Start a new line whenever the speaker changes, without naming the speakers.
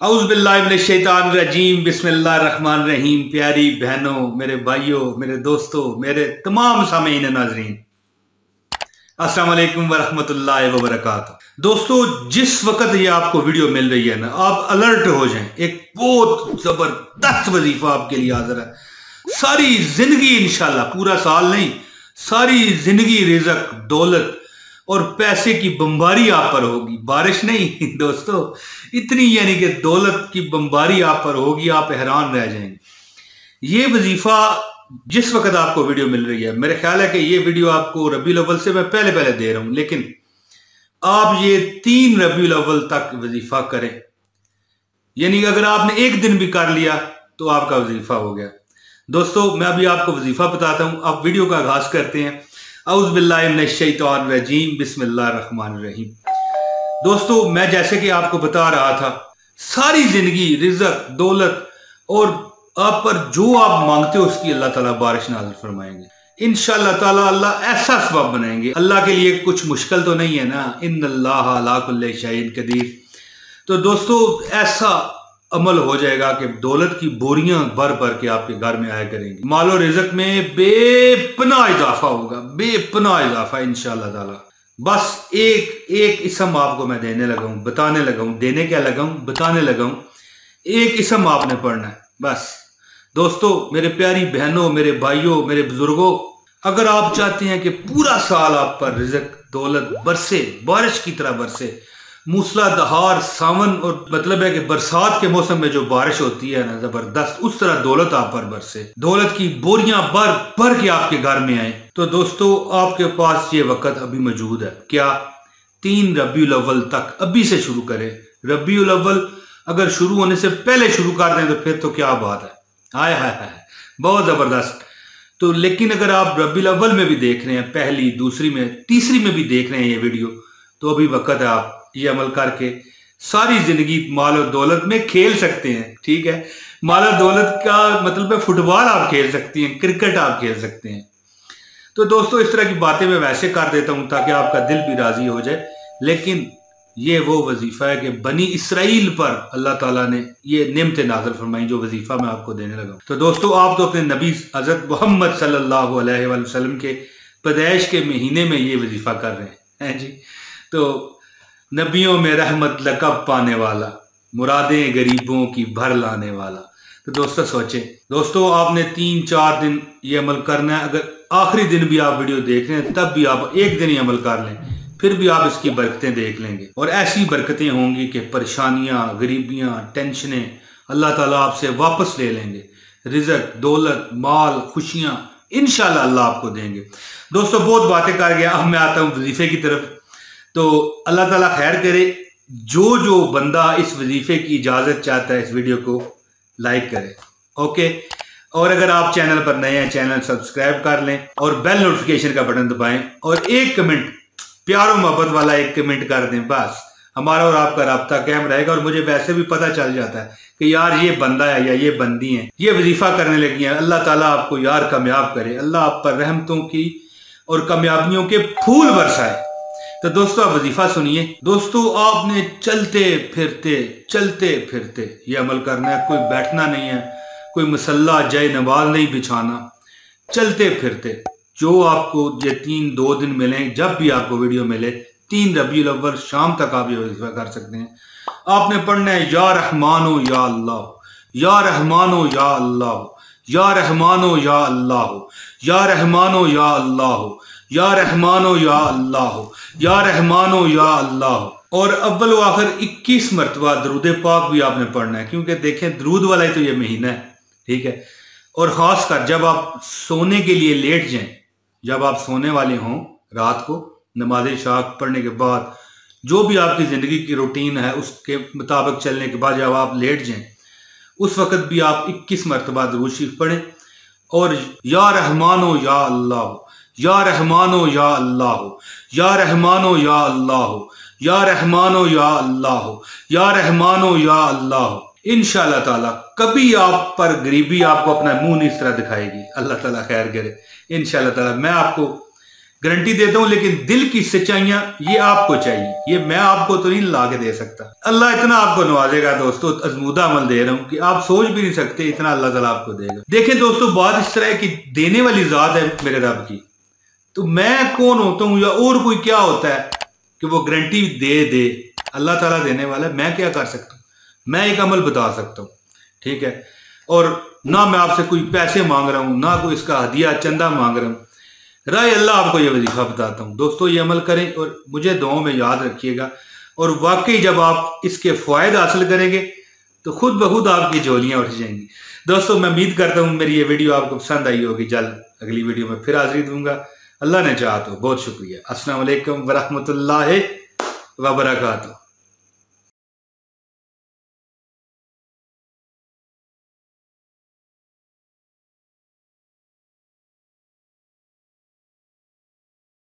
औज़ुबिल्लाहिमिनश्शैतानिर्रजीम बिस्मिल्लाहिर्रहमानिर्रहीम। प्यारी बहनों, मेरे भाइयों, मेरे दोस्तों, मेरे तमाम सामीन नाज़रीन, अस्सलाम वालेकुम वरहमतुल्लाहि वबरकातुहू। दोस्तों, जिस वक्त ये आपको वीडियो मिल रही है ना, आप अलर्ट हो जाएं। एक बहुत जबरदस्त वजीफा आपके लिए हाजिर है। सारी जिंदगी इंशाल्लाह, पूरा साल नहीं, सारी जिंदगी रिज़्क, दौलत और पैसे की बमबारी आप पर होगी। बारिश नहीं दोस्तों, इतनी यानी कि दौलत की बमबारी आप पर होगी, आप हैरान रह जाएंगे। ये वजीफा जिस वक्त आपको वीडियो मिल रही है, मेरे ख्याल है कि ये वीडियो आपको रबीउल अव्वल से मैं पहले दे रहा हूं, लेकिन आप ये 3 रबीउल अव्वल तक वजीफा करें। यानी अगर आपने एक दिन भी कर लिया तो आपका वजीफा हो गया। दोस्तों, मैं अभी आपको वजीफा बताता हूं। आप वीडियो का आगाज करते हैं। औज़ुबिल्लाहिमिनश्शैतानिर्रजीम बिस्मिल्लाहिर्रहमानिर्रहीम। दोस्तों, मैं जैसे कि आपको बता रहा था, सारी जिंदगी रिज़्क, दौलत और आप पर जो आप मांगते हो उसकी अल्लाह ताला बारिश नाज़िल फरमाएंगे इंशाअल्लाह ताला। अल्लाह ऐसा सबब बनाएंगे। अल्लाह के लिए कुछ मुश्किल तो नहीं है ना। इन्नल्लाह अला कुल्लि शैइन कदीर। तो दोस्तों, ऐसा अमल हो जाएगा कि दौलत की बोरियां भर भर के आपके घर में आया करेंगी। मालो रिज़्क में बेपनाह इजाफा होगा, बेपनाह इजाफा इंशाअल्लाह ताला। बस एक इसम आपको मैं देने लगा हूं, बताने लगा हूं। देने क्या लगा हूं, बताने लगा हूं। एक इसम आपने पढ़ना है बस। दोस्तों, मेरे प्यारी बहनों, मेरे भाइयों, मेरे बुजुर्गों, अगर आप चाहते हैं कि पूरा साल आप पर रिज़्क, दौलत बरसे, बारिश की तरह बरसे, मूसलाधार सावन, और मतलब है कि बरसात के मौसम में जो बारिश होती है ना जबरदस्त, उस तरह दौलत आप पर बरसे, दौलत की बोरियां भर भर के आपके घर में आए, तो दोस्तों आपके पास ये वक्त अभी मौजूद है। क्या? 3 रबीउल अव्वल तक अभी से शुरू करें। रबीउल अव्वल अगर शुरू होने से पहले शुरू कर दें तो फिर तो क्या बात है, हाय हाय हाय, बहुत जबरदस्त। तो लेकिन अगर आप रबीउल अव्वल में भी देख रहे हैं, पहली, दूसरी में, तीसरी में भी देख रहे हैं ये वीडियो, तो अभी वक्त है आप ये अमल करके सारी जिंदगी माल और दौलत में खेल सकते हैं। ठीक है, माल और दौलत का मतलब है फुटबॉल आप खेल सकती हैं, क्रिकेट आप खेल सकते हैं। तो दोस्तों, इस तरह की बातें मैं वैसे कर देता हूं ताकि आपका दिल भी राजी हो जाए, लेकिन ये वो वजीफा है कि बनी इसराइल पर अल्लाह ताला ने ये नेमतें नाज़िल फरमाई, जो वजीफा मैं आपको देने लगा। तो दोस्तों, आप तो अपने नबी हज़रत मोहम्मद सल्लल्लाहु अलैहि वसल्लम के पैदाइश के महीने में ये वजीफा कर रहे हैं जी। तो नबियों में रहमत लक़ब पाने वाला, मुरादें गरीबों की भर लाने वाला। तो दोस्तों सोचें, दोस्तों आपने 3-4 दिन ये अमल करना है। अगर आखिरी दिन भी आप वीडियो देख रहे हैं तब भी आप एक दिन ही अमल कर लें, फिर भी आप इसकी बरकतें देख लेंगे। और ऐसी बरकतें होंगी कि परेशानियां, गरीबियां, टेंशनें अल्लाह ताला आपसे वापस ले लेंगे। रिज़्क, दौलत, माल, खुशियां इंशाल्लाह अल्लाह आपको देंगे। दोस्तों, बहुत बातें कर गया, अब मैं आता हूँ वजीफे की तरफ। तो अल्लाह ताला खैर करे। जो बंदा इस वजीफे की इजाजत चाहता है, इस वीडियो को लाइक करे, ओके। और अगर आप चैनल पर नए हैं, चैनल सब्सक्राइब कर लें और बेल नोटिफिकेशन का बटन दबाएं और एक कमेंट, प्यार और मोहब्बत वाला एक कमेंट कर दें। बस हमारा और आपका राब्ता कायम रहेगा। और मुझे वैसे भी पता चल जाता है कि यार ये बंदा है या ये बंदी है, ये वजीफा करने लगी है। अल्लाह ताला आपको यार कामयाब करे, अल्लाह आप पर रहमतों की और कामयाबियों के फूल बरसाए। तो दोस्तों, आप वजीफा सुनिए। दोस्तों, आपने चलते फिरते ये अमल करना है। कोई बैठना नहीं है, कोई मसल्ला जय नमाज नहीं बिछाना। चलते फिरते जो आपको ये 2 दिन मिले, जब भी आपको वीडियो मिले, 3 रबीउल अव्वल शाम तक आप ये वजीफा कर सकते हैं। आपने पढ़ना है या रहमानो या अल्लाह, या रहमानो या अल्लाह, या रहमानो या अल्लाह, या रहमानो या अल्लाह, या रहमानो या अल्लाह, या रहमानो या अल्लाह। और अव्वल व आखिर 21 मरतबा दरूद पाक भी आपने पढ़ना है, क्योंकि देखें दरूद वाला ही तो ये महीना है। ठीक है, और खासकर जब आप सोने के लिए लेट जाएं, जब आप सोने वाले हों रात को, नमाज शाक पढ़ने के बाद, जो भी आपकी जिंदगी की रूटीन है उसके मुताबिक चलने के बाद जब आप लेट जाएं, उस वक्त भी आप 21 मरतबा दरूद शरीफ पढ़ें। और या रहमानो या अल्लाह, या रहमानो या अल्लाह, या रहमानो या अल्लाह, या रहमानो या अल्लाह, या रहमानो या अल्लाह। इंशाअल्लाह ताला कभी आप पर गरीबी आपको अपना मुंह नहीं इस तरह दिखाएगी। अल्लाह ताला खैर करे। इंशाअल्लाह ताला मैं आपको गारंटी देता हूं, लेकिन दिल की सच्चाइयां ये आपको चाहिए, ये मैं आपको तो नहीं ला के दे सकता। अल्लाह इतना आपको नवाजेगा दोस्तों, अजमूदा अमल दे रहा हूं कि आप सोच भी नहीं सकते इतना अल्लाह ताला आपको देगा। देखें दोस्तों, बात इस तरह की देने वाली जात है मेरे रब की, तो मैं कौन होता हूं या और कोई क्या होता है कि वो गारंटी दे। अल्लाह ताला देने वाला है, मैं क्या कर सकता हूँ? मैं एक अमल बता सकता हूँ, ठीक है। और ना मैं आपसे कोई पैसे मांग रहा हूँ, ना कोई इसका हदिया चंदा मांग रहा हूँ, राय अल्लाह आपको ये वजीफा बताता हूँ। दोस्तों ये अमल करें और मुझे दुआओं में याद रखिएगा, और वाकई जब आप इसके फायदे हासिल करेंगे तो खुद ब खुद आपकी झोलियां उठ जाएंगी। दोस्तों मैं उम्मीद करता हूँ मेरी ये वीडियो आपको पसंद आई होगी। जल्द अगली वीडियो में फिर हाजिरी दूंगा, अल्लाह ने चाहा तो। बहुत शुक्रिया। अस्सलाम वालेकुम वरहमतुल्लाहि वबरकातुहू।